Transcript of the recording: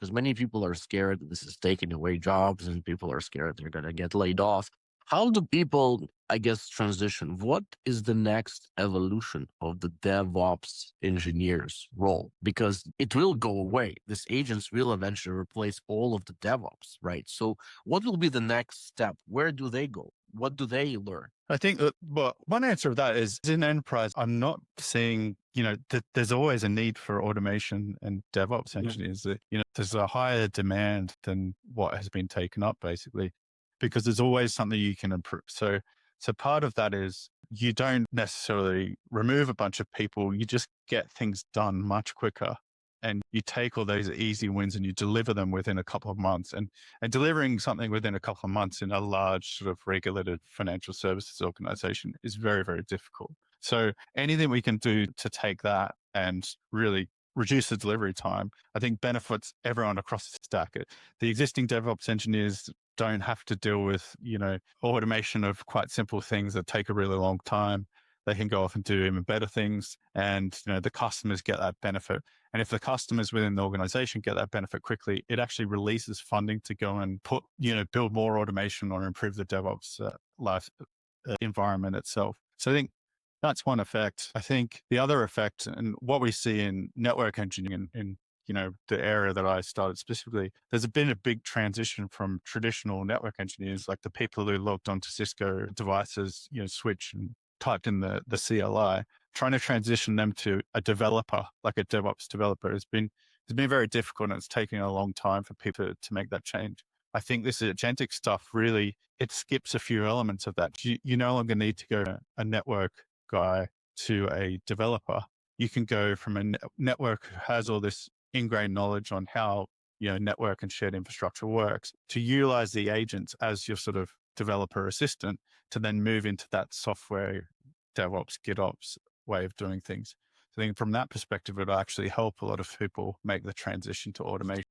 because many people are scared that this is taking away jobs and people are scared they're going to get laid off. How do people, I guess, transition? What is the next evolution of the DevOps engineer's role? Because it will go away. These agents will eventually replace all of the DevOps, right? So, what will be the next step? Where do they go? What do they learn? I think that, well, one answer of that is in enterprise, I'm not seeing, that there's always a need for automation and DevOps Yeah. engineers. That, there's a higher demand than what has been taken up, basically, because there's always something you can improve. So part of that is you don't necessarily remove a bunch of people. You just get things done much quicker. And you take all those easy wins and you deliver them within a couple of months. And delivering something within a couple of months in a large sort of regulated financial services organization is very, very difficult. So anything we can do to take that and really reduce the delivery time, I think benefits everyone across the stack. The existing DevOps engineers don't have to deal with, automation of quite simple things that take a really long time. They can go off and do even better things. And, the customers get that benefit. And if the customers within the organization get that benefit quickly, it actually releases funding to go and build more automation or improve the DevOps life environment itself. So I think that's one effect. I think the other effect, and what we see in network engineering in the area that I started specifically, there's been a big transition from traditional network engineers, like the people who logged onto Cisco devices, switch and typed in the CLI, trying to transition them to a developer, like a DevOps developer, has been very difficult, and it's taking a long time for people to make that change. I think this agentic stuff really, it skips a few elements of that. You no longer need to go a network guy to a developer. You can go from a network who has all this ingrained knowledge on how network and shared infrastructure works, to utilize the agents as your sort of developer assistant, to then move into that software DevOps, GitOps way of doing things. So I think from that perspective, it'll actually help a lot of people make the transition to automation.